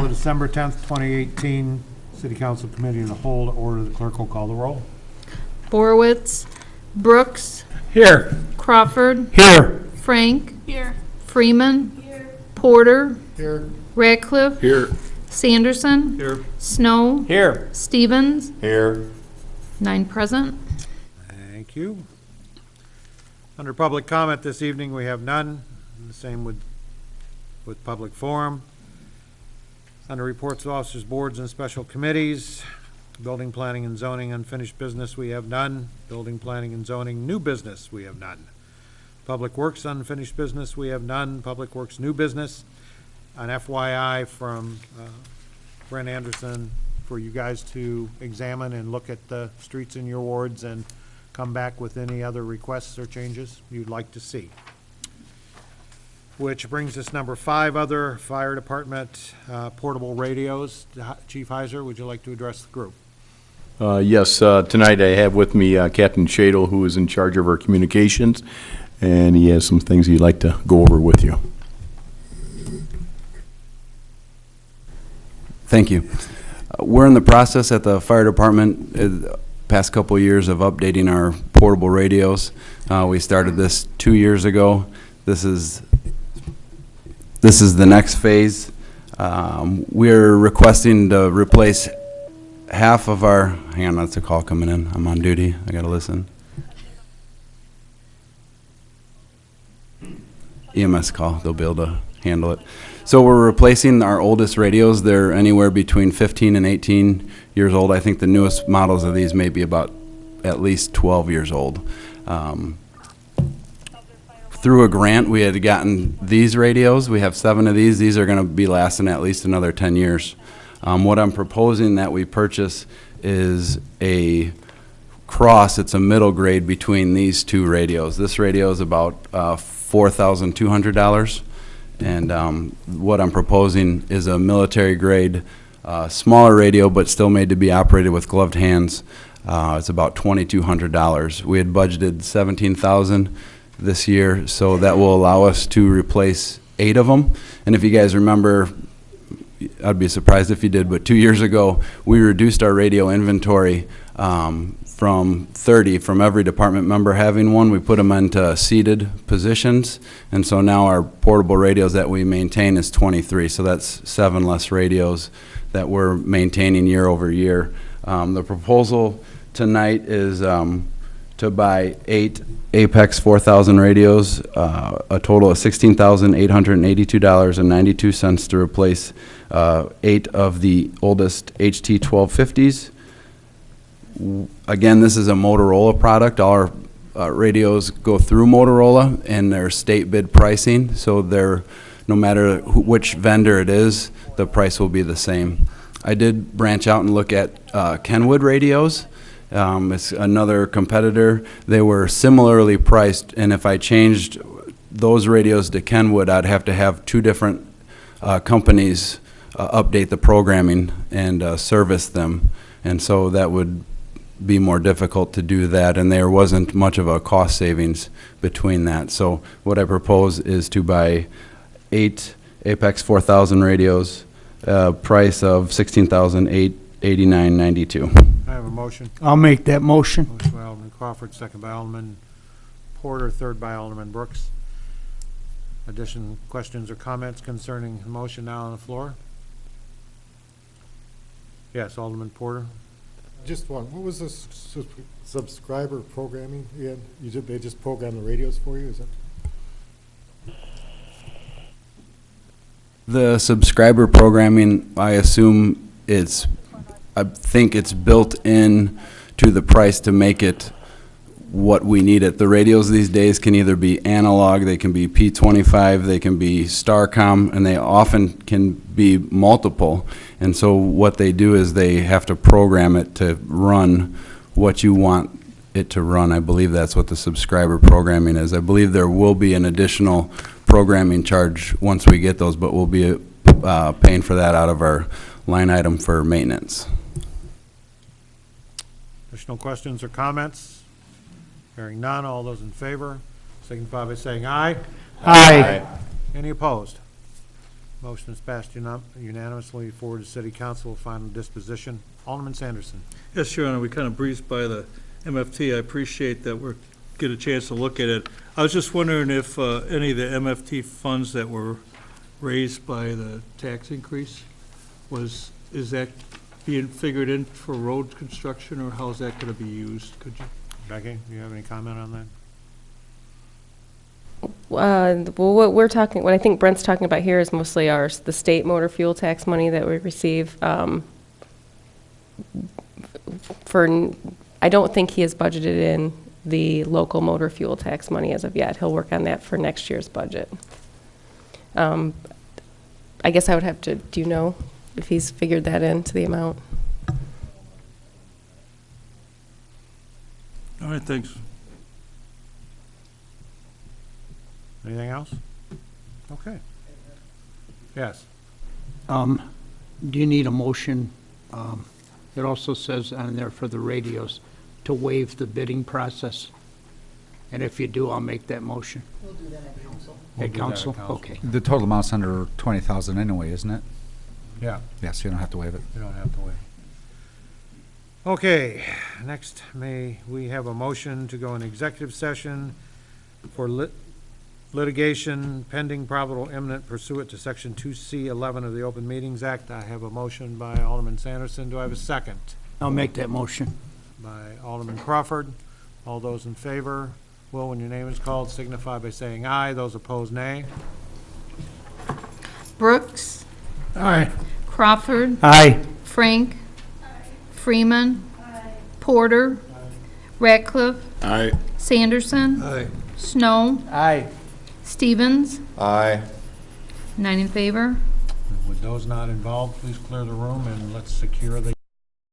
the December 10th, 2018 City Council Committee in the whole to order. The clerk will call the roll. Borowitz, Brooks, Here. Crawford, Here. Frank, here. Freeman, here. Porter, Here. Radcliffe, Here. Sanderson, Here. Snow, Here. Stevens, Here. 9 present. Thank you. Under public comment this evening, we have none. The same with public forum. Under reports of officers, boards, and special committees, building, planning, and zoning, unfinished business, we have none. Building, planning, and zoning, new business, we have none. Public Works, unfinished business, we have none. Public Works, new business. An FYI from Brent Anderson for you guys to examine and look at the streets in your wards and come back with any other requests or changes you'd like to see. Which brings us number 5, other fire department portable radios. Chief Heiser, would you like to address the group? Yes, tonight I have with me Captain Shadle, who is in charge of our communications, and he has some things he'd like to go over with you. Thank you. We're in the process at the fire department past couple of years of updating our portable radios. We started this 2 years ago. This is the next phase. We're requesting to replace half of our, hang on, that's a call coming in. I'm on duty. I gotta listen. EMS call. They'll be able to handle it. So we're replacing our oldest radios. They're anywhere between 15 and 18 years old. I think the newest models of these may be about at least 12 years old. Through a grant, we had gotten these radios. We have 7 of these. These are going to be lasting at least another 10 years. What I'm proposing that we purchase is a cross. It's a middle grade between these 2 radios. This radio is about $4,200. And what I'm proposing is a military grade, smaller radio, but still made to be operated with gloved hands. It's about $2,200. We had budgeted $17,000 this year, so that will allow us to replace 8 of them. And if you guys remember, I'd be surprised if you did, but 2 years ago, we reduced our radio inventory from 30, from every department member having one. We put them into seated positions, and so now our portable radios that we maintain is 23, so that's 7 less radios that we're maintaining year over year. The proposal tonight is to buy 8 Apex 4000 radios, a total of $16,882.92 to replace 8 of the oldest HT 1250s. Again, this is a Motorola product. All our radios go through Motorola, and they're state bid pricing, so they're, no matter which vendor it is, the price will be the same. I did branch out and look at Kenwood radios. It's another competitor. They were similarly priced, and if I changed those radios to Kenwood, I'd have to have 2 different companies update the programming and service them, and so that would be more difficult to do that, and there wasn't much of a cost savings between that. So what I propose is to buy 8 Apex 4000 radios, price of $16,889.92. I have a motion. I'll make that motion. Motion by Alderman Crawford, second by Alderman Porter, third by Alderman Brooks. Addition, questions, or comments concerning the motion now on the floor? Yes, Alderman Porter. Just one. What was this subscriber programming? They just program the radios for you? Is that? The subscriber programming, I think it's built in to the price to make it what we need it. The radios these days can either be analog, they can be P25, they can be Starcom, and they often can be multiple. And so what they do is they have to program it to run what you want it to run. I believe that's what the subscriber programming is. I believe there will be an additional programming charge once we get those, but we'll be paying for that out of our line item for maintenance. Additional questions or comments? Hearing none, all those in favor signify by saying aye. Aye. Any opposed? Motion is passed unanimously forward to City Council for final disposition. Alderman Sanderson. Yes, Your Honor, we kind of breezed by the MFT. I appreciate that we get a chance to look at it. I was just wondering if any of the MFT funds that were raised by the tax increase is that being figured in for road construction, or how's that going to be used? Could you? Becky, do you have any comment on that? Well, what I think Brent's talking about here is mostly the state motor fuel tax money that we receive. I don't think he has budgeted in the local motor fuel tax money as of yet. He'll work on that for next year's budget. I guess I would have to, do you know if he's figured that into the amount? All right, thanks. Anything else? Okay. Yes. Do you need a motion? It also says on there for the radios to waive the bidding process. And if you do, I'll make that motion. We'll do that at council. At council? Okay. The total amount's under 20,000 anyway, isn't it? Yeah, Yes, you don't have to waive it. you don't have to wait. Okay, next, may we have a motion to go in executive session for litigation pending probable imminent pursuant to Section 2C11 of the Open Meetings Act. I have a motion by Alderman Sanderson. Do I have a second? I'll make that motion. By Alderman Crawford. All those in favor, will, when your name is called, signify by saying aye. Those opposed, nay. Brooks. Aye. Crawford. Aye. Frank. Freeman. Porter. Ratcliffe. Sanderson. Aye. Snow. Aye. Stevens. Aye. 9 in favor. With those not involved, please clear the room and let's secure the